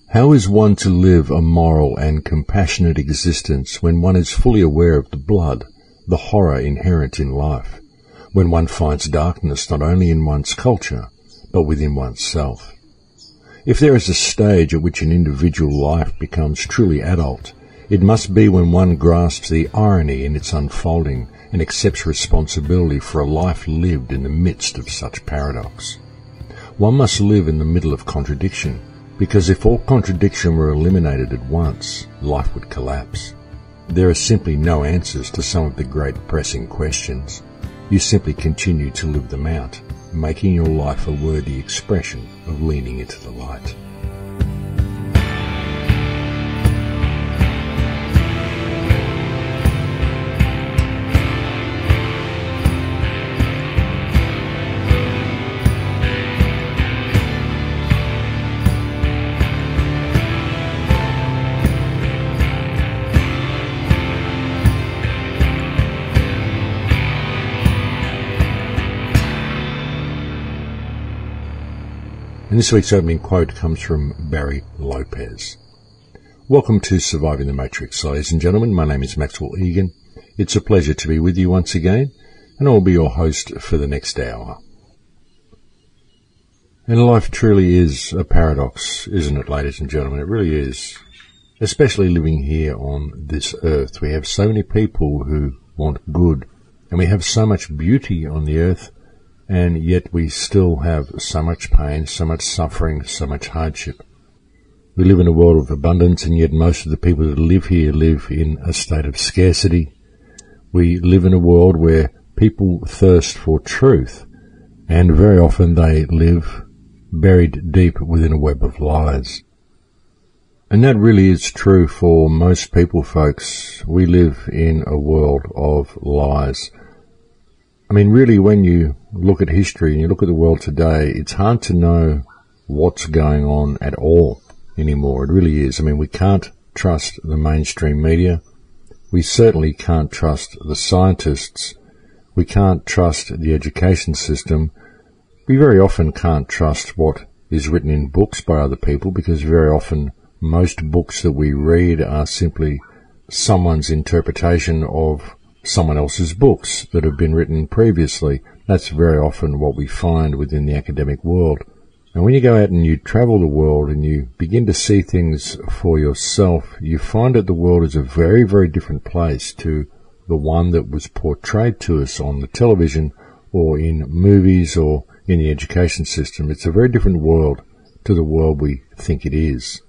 How is one to live a moral and compassionate existence when one is fully aware of the blood, the horror inherent in life, when one finds darkness not only in one's culture, but within oneself? If there is a stage at which an individual life becomes truly adult, it must be when one grasps the irony in its unfolding and accepts responsibility for a life lived in the midst of such paradox. One must live in the middle of contradiction, because if all contradiction were eliminated at once, life would collapse. There are simply no answers to some of the great pressing questions. You simply continue to live them out, making your life a worthy expression of leaning into the light. And this week's opening quote comes from Barry Lopez. Welcome to Surviving the Matrix, ladies and gentlemen. My name is Maxwell Egan. It's a pleasure to be with you once again, and I'll be your host for the next hour. And life truly is a paradox, isn't it, ladies and gentlemen? It really is. Especially living here on this earth. We have so many people who want good, and we have so much beauty on the earth, and yet we still have so much pain, so much suffering, so much hardship. We live in a world of abundance, and yet most of the people that live here live in a state of scarcity. We live in a world where people thirst for truth, and very often they live buried deep within a web of lies. And that really is true for most people, folks. We live in a world of lies. I mean, really, when you look at history and you look at the world today, it's hard to know what's going on at all anymore. It really is. I mean, we can't trust the mainstream media. We certainly can't trust the scientists. We can't trust the education system. We very often can't trust what is written in books by other people, because very often most books that we read are simply someone's interpretation of someone else's books that have been written previously. That's very often what we find within the academic world. And when you go out and you travel the world and you begin to see things for yourself, you find that the world is a very, very different place to the one that was portrayed to us on the television or in movies or in the education system. It's a very different world to the world we think it is.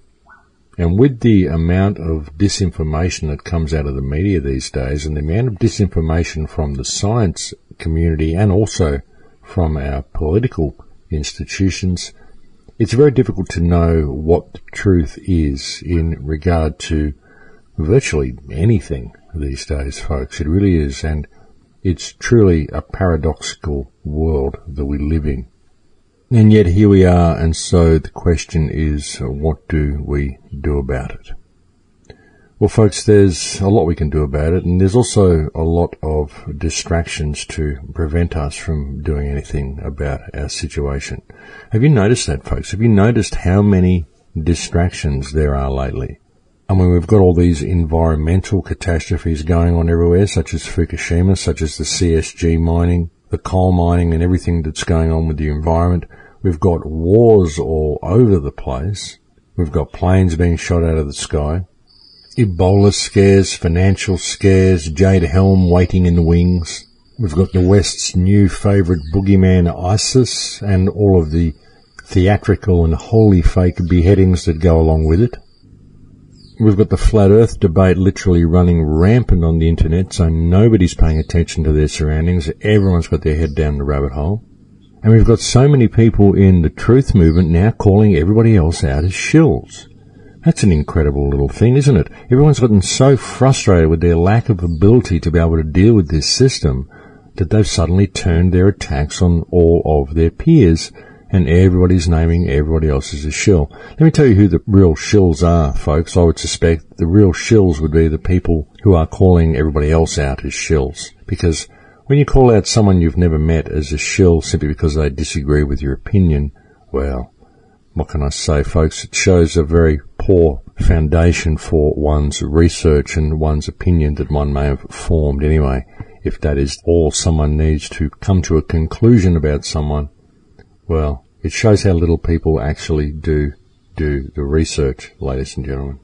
And with the amount of disinformation that comes out of the media these days, and the amount of disinformation from the science community and also from our political institutions, it's very difficult to know what the truth is in regard to virtually anything these days, folks. It really is, and it's truly a paradoxical world that we live in. And yet here we are, and so the question is, what do we do about it? Well, folks, there's a lot we can do about it, and there's also a lot of distractions to prevent us from doing anything about our situation. Have you noticed that, folks? Have you noticed how many distractions there are lately? I mean, we've got all these environmental catastrophes going on everywhere, such as Fukushima, such as the CSG mining, the coal mining, and everything that's going on with the environment. We've got wars all over the place. We've got planes being shot out of the sky. Ebola scares, financial scares, Jade Helm waiting in the wings. We've got the West's new favourite boogeyman, ISIS, and all of the theatrical and wholly fake beheadings that go along with it. We've got the flat earth debate literally running rampant on the internet, so nobody's paying attention to their surroundings. Everyone's got their head down the rabbit hole. And we've got so many people in the truth movement now calling everybody else out as shills. That's an incredible little thing, isn't it? Everyone's gotten so frustrated with their lack of ability to be able to deal with this system that they've suddenly turned their attacks on all of their peers, and everybody's naming everybody else as a shill. Let me tell you who the real shills are, folks. I would suspect the real shills would be the people who are calling everybody else out as shills. Because when you call out someone you've never met as a shill simply because they disagree with your opinion, well, what can I say, folks? It shows a very poor foundation for one's research and one's opinion that one may have formed anyway. If that is all someone needs to come to a conclusion about someone, well, it shows how little people actually do the research, ladies and gentlemen.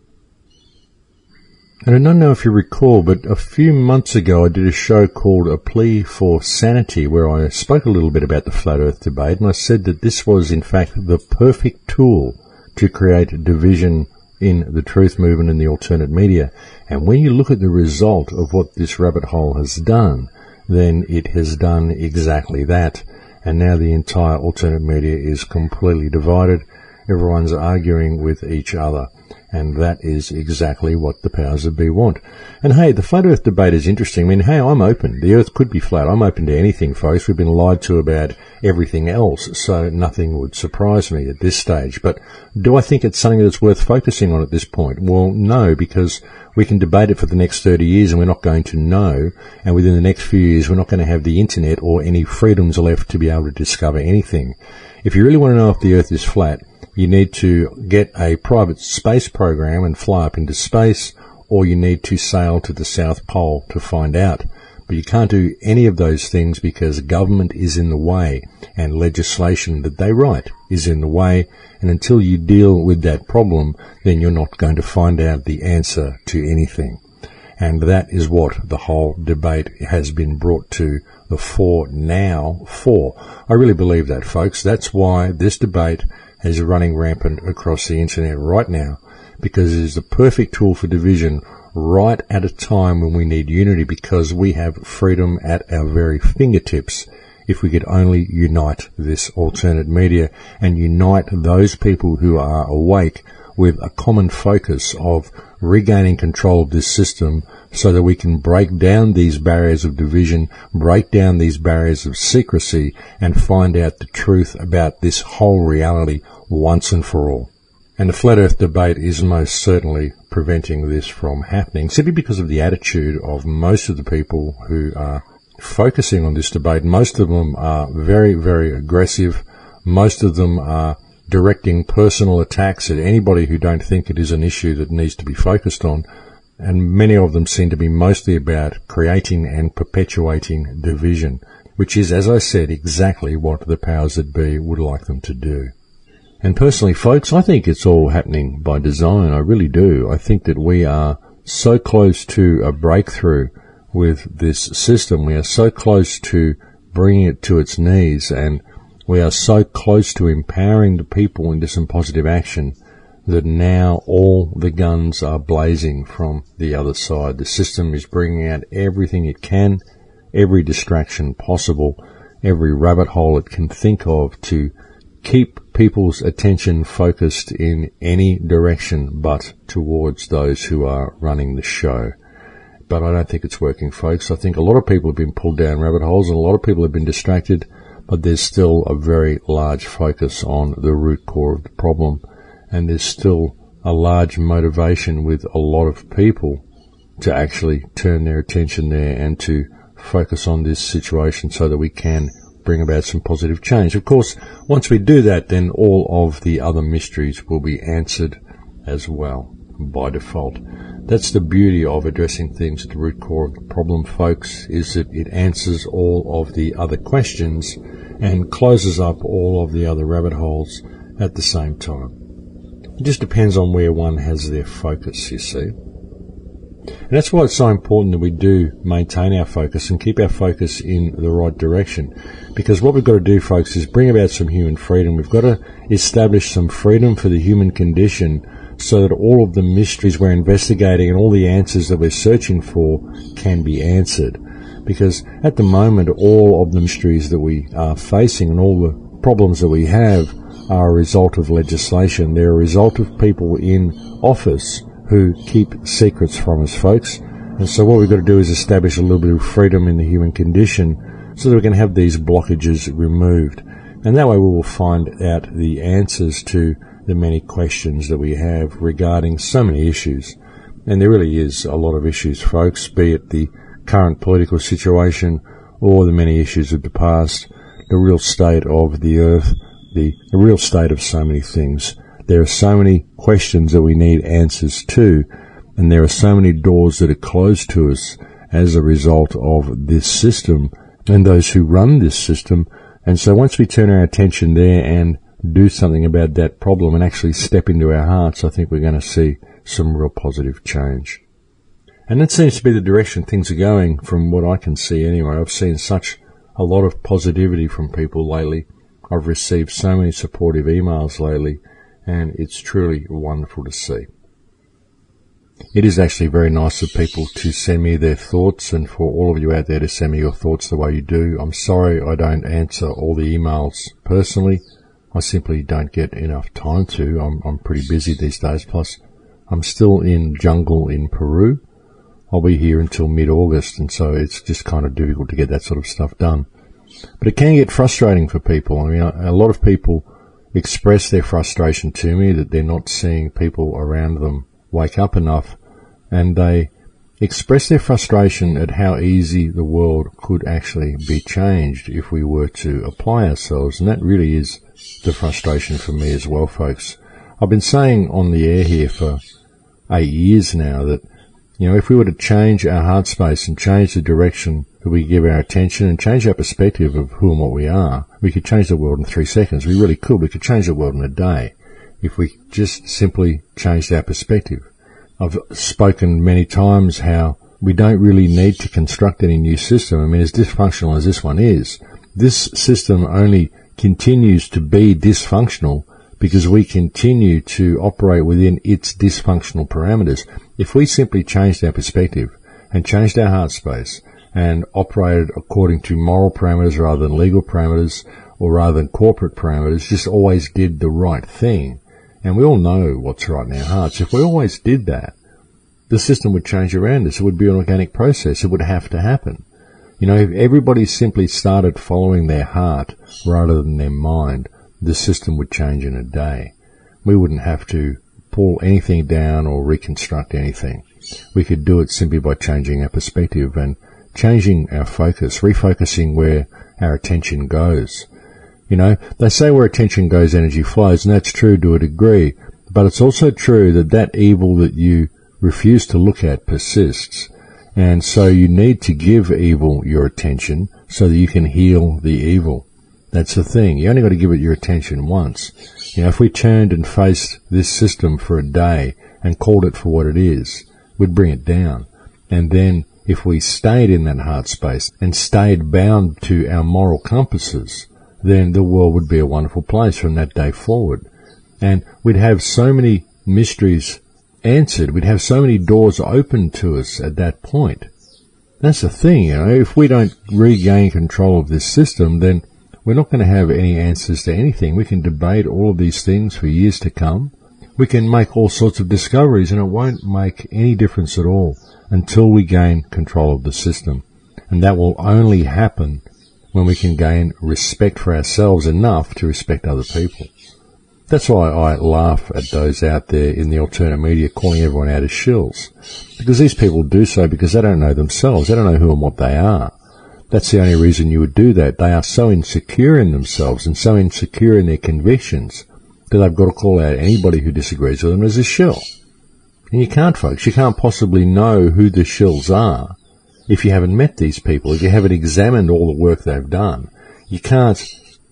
And I don't know if you recall, but a few months ago I did a show called A Plea for Sanity, where I spoke a little bit about the Flat Earth debate, and I said that this was in fact the perfect tool to create division in the truth movement and the alternate media. And when you look at the result of what this rabbit hole has done, then it has done exactly that. And now the entire alternate media is completely divided. Everyone's arguing with each other. And that is exactly what the powers that be want. And hey, the flat earth debate is interesting. I mean, hey, I'm open. The earth could be flat. I'm open to anything, folks. We've been lied to about everything else, so nothing would surprise me at this stage. But do I think it's something that's worth focusing on at this point? Well, no, because we can debate it for the next 30 years and we're not going to know. And within the next few years, we're not going to have the internet or any freedoms left to be able to discover anything. If you really want to know if the earth is flat, you need to get a private space program and fly up into space, or you need to sail to the South Pole to find out. But you can't do any of those things because government is in the way and legislation that they write is in the way. And until you deal with that problem, then you're not going to find out the answer to anything. And that is what the whole debate has been brought to the fore now for. I really believe that, folks. That's why this debate is running rampant across the internet right now, because it is the perfect tool for division right at a time when we need unity, because we have freedom at our very fingertips if we could only unite this alternate media and unite those people who are awake with a common focus of regaining control of this system so that we can break down these barriers of division, break down these barriers of secrecy, and find out the truth about this whole reality once and for all. And the Flat Earth debate is most certainly preventing this from happening, simply because of the attitude of most of the people who are focusing on this debate. Most of them are very, very aggressive. Most of them are directing personal attacks at anybody who don't think it is an issue that needs to be focused on. And many of them seem to be mostly about creating and perpetuating division, which is, as I said, exactly what the powers that be would like them to do. And personally, folks, I think it's all happening by design. I really do. I think that we are so close to a breakthrough with this system. We are so close to bringing it to its knees, and we are so close to empowering the people into some positive action that now all the guns are blazing from the other side. The system is bringing out everything it can, every distraction possible, every rabbit hole it can think of to keep people's attention focused in any direction but towards those who are running the show. But I don't think it's working, folks. I think a lot of people have been pulled down rabbit holes and a lot of people have been distracted, but there's still a very large focus on the root core of the problem, and there's still a large motivation with a lot of people to actually turn their attention there and to focus on this situation so that we can bring about some positive change. Of course, once we do that, then all of the other mysteries will be answered as well by default. That's the beauty of addressing things at the root core of the problem, folks, is that it answers all of the other questions and closes up all of the other rabbit holes at the same time. It just depends on where one has their focus, you see. And that's why it's so important that we do maintain our focus and keep our focus in the right direction. Because what we've got to do, folks, is bring about some human freedom. We've got to establish some freedom for the human condition so that all of the mysteries we're investigating and all the answers that we're searching for can be answered. Because at the moment, all of the mysteries that we are facing and all the problems that we have are a result of legislation. They're a result of people in office who keep secrets from us, folks. And so what we've got to do is establish a little bit of freedom in the human condition so that we can have these blockages removed. And that way we will find out the answers to the many questions that we have regarding so many issues. And there really is a lot of issues, folks, be it the current political situation or the many issues of the past, the real state of the earth, the real state of so many things. There are so many questions that we need answers to, and there are so many doors that are closed to us as a result of this system and those who run this system. And so once we turn our attention there and do something about that problem and actually step into our hearts, I think we're going to see some real positive change. And that seems to be the direction things are going from what I can see anyway. I've seen such a lot of positivity from people lately. I've received so many supportive emails lately, and it's truly wonderful to see. It is actually very nice of people to send me their thoughts, and for all of you out there to send me your thoughts the way you do. I'm sorry I don't answer all the emails personally. I simply don't get enough time to. I'm pretty busy these days, plus I'm still in jungle in Peru. I'll be here until mid-August, and so it's just kind of difficult to get that sort of stuff done. But it can get frustrating for people. I mean, a lot of people express their frustration to me that they're not seeing people around them wake up enough, and they express their frustration at how easy the world could actually be changed if we were to apply ourselves, and that really is the frustration for me as well, folks. I've been saying on the air here for 8 years now that, you know, if we were to change our heart space and change the direction that we give our attention and change our perspective of who and what we are, we could change the world in 3 seconds. We really could. We could change the world in a day if we just simply changed our perspective. I've spoken many times how we don't really need to construct any new system. I mean, as dysfunctional as this one is, this system only continues to be dysfunctional because we continue to operate within its dysfunctional parameters. If we simply changed our perspective and changed our heart space and operated according to moral parameters rather than legal parameters or rather than corporate parameters, just always did the right thing, and we all know what's right in our hearts. If we always did that, the system would change around us. It would be an organic process. It would have to happen. You know, if everybody simply started following their heart rather than their mind, the system would change in a day. We wouldn't have to pull anything down or reconstruct anything. We could do it simply by changing our perspective and changing our focus, refocusing where our attention goes. You know, they say where attention goes, energy flows, and that's true to a degree, but it's also true that that evil that you refuse to look at persists. And so you need to give evil your attention so that you can heal the evil. That's the thing. You only got to give it your attention once. You know, if we turned and faced this system for a day and called it for what it is, we'd bring it down. And then if we stayed in that heart space and stayed bound to our moral compasses, then the world would be a wonderful place from that day forward. And we'd have so many mysteries answered. We'd have so many doors open to us at that point. That's the thing, you know. If we don't regain control of this system, then we're not going to have any answers to anything. We can debate all of these things for years to come. We can make all sorts of discoveries, and it won't make any difference at all until we gain control of the system. And that will only happen when we can gain respect for ourselves enough to respect other people. That's why I laugh at those out there in the alternate media calling everyone out as shills. Because these people do so because they don't know themselves. They don't know who and what they are. That's the only reason you would do that. They are so insecure in themselves and so insecure in their convictions that they've got to call out anybody who disagrees with them as a shill. And you can't, folks. You can't possibly know who the shills are if you haven't met these people, if you haven't examined all the work they've done. You can't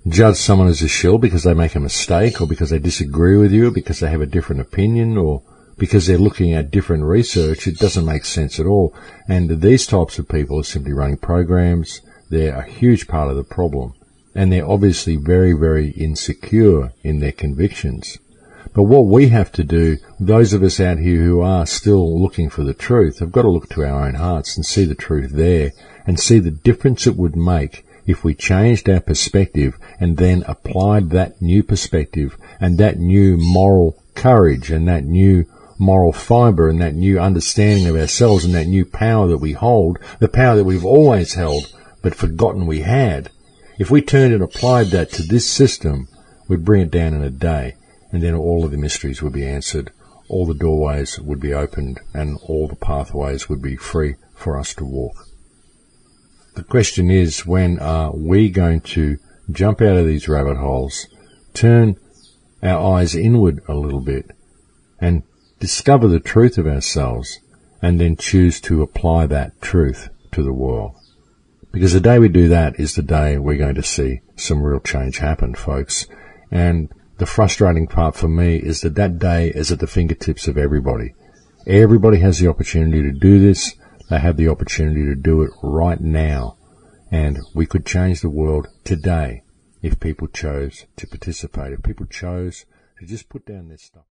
judge someone as a shill because they make a mistake or because they disagree with you or because they have a different opinion or because they're looking at different research. It doesn't make sense at all. And these types of people are simply running programs. They're a huge part of the problem. And they're obviously very, very insecure in their convictions. But what we have to do, those of us out here who are still looking for the truth, have got to look to our own hearts and see the truth there and see the difference it would make if we changed our perspective and then applied that new perspective and that new moral courage and that new moral fibre and that new understanding of ourselves and that new power that we hold, the power that we've always held but forgotten we had. If we turned and applied that to this system, we'd bring it down in a day, and then all of the mysteries would be answered, all the doorways would be opened, and all the pathways would be free for us to walk. The question is, when are we going to jump out of these rabbit holes, turn our eyes inward a little bit and discover the truth of ourselves, and then choose to apply that truth to the world. Because the day we do that is the day we're going to see some real change happen, folks. And the frustrating part for me is that that day is at the fingertips of everybody. Everybody has the opportunity to do this. They have the opportunity to do it right now. And we could change the world today if people chose to participate, if people chose to just put down this stuff.